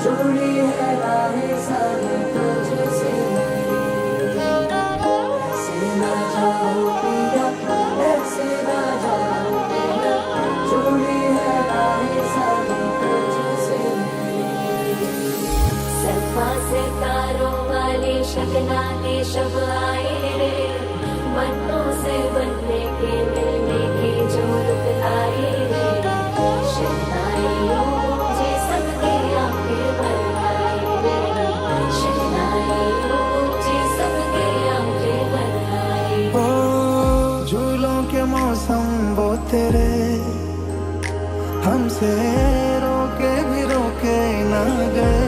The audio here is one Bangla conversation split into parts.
जुड़ी है राहें सारी तुझसे मेरी। ऐसे ना जाओ पिया, ऐसे ना जाओ पिया, जुड़ी है राहें सारी तुझसे मेरी। सफा सितारों वाले शगना के शब आए रे, बनों से बनने के मिलने के जो रुक आए रे। शहनाइयों मुझे सबके आंखें भर आए रे, शहनाइयों मुझे सबके आंखें भर आए। ओ झूलों के मौसम वो तेरे हमसे रोके भी रोके ना गए,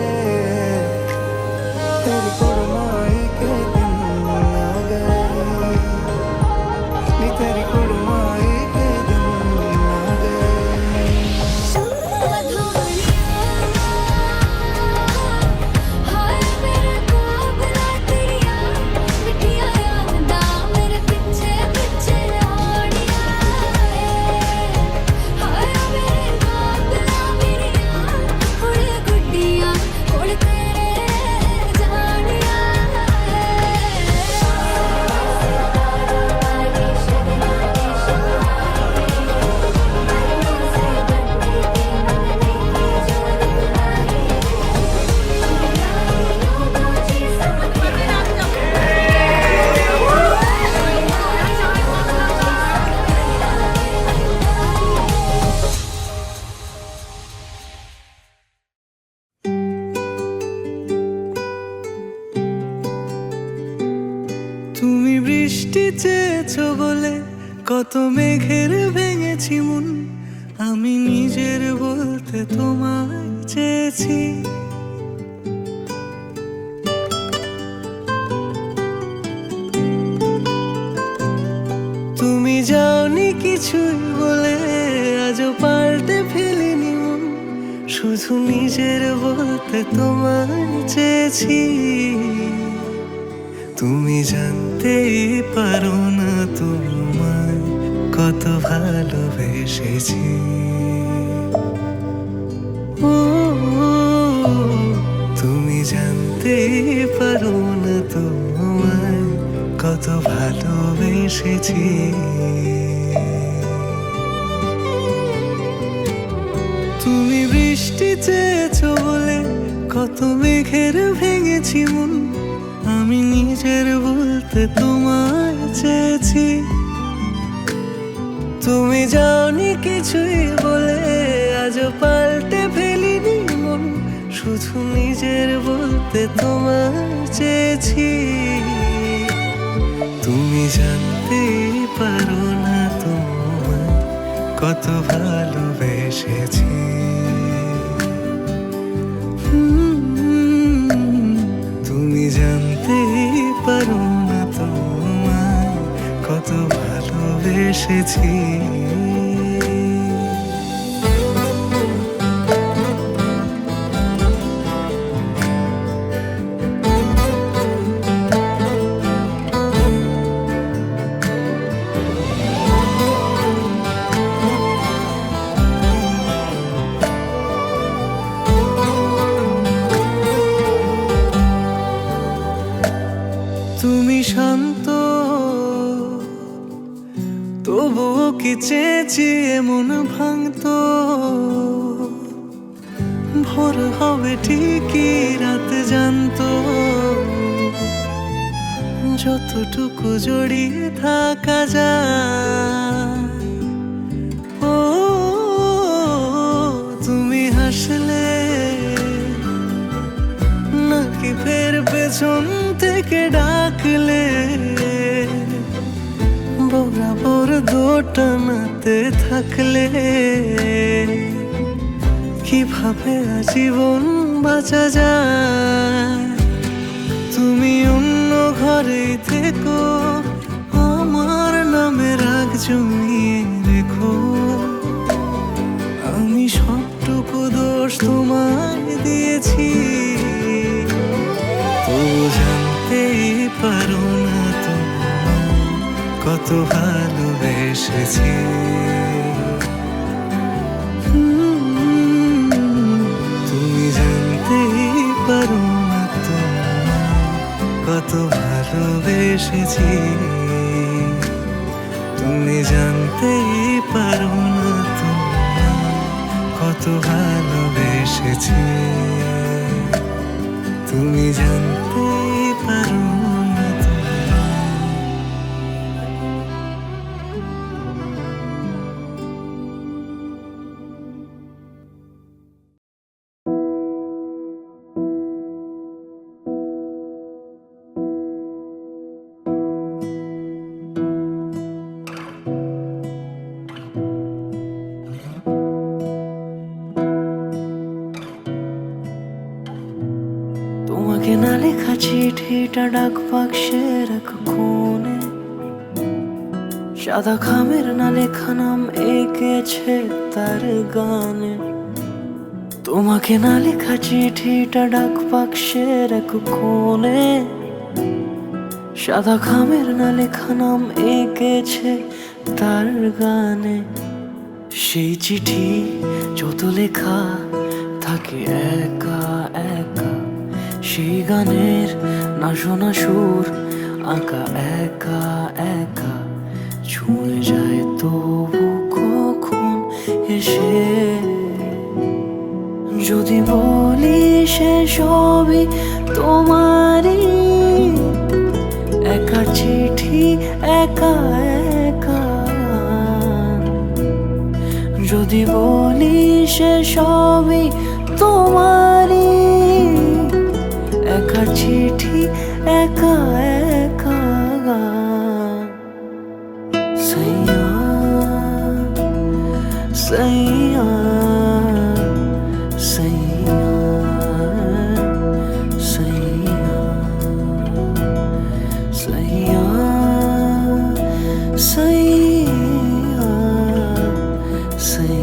तेरी कुड़माई के दिन आ गए, नी तेरी कुड़माई के दिन आ गए। हाय मेरे काबला तेरिया मिठिया यादा मेरे पीछे पीछे आड़िया। हाय मेरे काबला मेरिया हुड़ गुड्डिया कोल तेरे जानिया। তুমি বৃষ্টি চেয়েছো বলে কত মেঘের ভেঙেছি মন, আমি নিজের বলতে তোমায় চেয়েছি। তুমি যাওনি কিছুই বলে আজও পাল্টে ফেলিনি মন, শুধু নিজের বলতে তোমায় চেয়েছি। তুমি জানতেই পারো না তোমায় কত ভালোবেসেছি। ও তুমি জানতেই পারো না তোমায় কত ভালোবেসেছি। তুমি বৃষ্টি চেয়েছো বলে কত মেঘের ভেঙেছি মন, আমি নিজের বলতে তোমায় চেয়েছি। তুমি যাওনি কিছুই বলে আজও পাল্টে ফেলিনি মন, শুধু নিজের বলতে তোমায় চেয়েছি। তুমি জানতেই পারো না তোমায় কত ভালোবেসেছি। তুমি জানতেই পারো না তোমায় কত ভালোবেসেছি। তুমি শান্ত তবুও কি চেয়েছিয়ে মন ভাঙতো, ভোর হবে ঠিকই রাত জানতো, যতটুকু জড়িয়ে থাকা যায়। ও তুমি হাসলে নাকি ফের পেছন থেকে ডাকলে, বরাবর দোটানাতে থাকলে কিভাবে আজীবন বাঁচা যায়। তুমি অন্য ঘরেই থেকো, আমার নামে রাগ জমিয়ে রেখো, আমি সবটুকু দোষ তোমায় দিয়েছি। তো জানতেই পারো না তোমায় কত ভালোবেসেছি। তুমি জানতেই ভালোবেসেছি, তুমি জানতেই পারো না তুমি কত ভালোবেসেছি, তুমি জানতেই পারো না তুমি। তোমাকে না লেখা চিঠিটা ডাক বাক্সের এক কোণে, সাদা খামের না লেখা নাম এঁকেছে তার গানে। তোমাকে না লেখা চিঠিটা ডাক বাক্সের এক কোণে, সাদা খামের না লেখা নাম এঁকেছে তার গানে। সেই চিঠি যত লেখা থাকে একা একা, সেই গানের না শোনা সুর আঁকা একা একা, ছুঁয়ে যায় তবু কখন এসে। যদি বলি সে সবই তোমারই, একা চিঠি একা একা। যদি বলি সে সবই তোমারই, একা চিঠি একা একা। সাইয়া সাইয়া সাইয়া সাইয়া সাইয়া সাইয়া সাইয়া।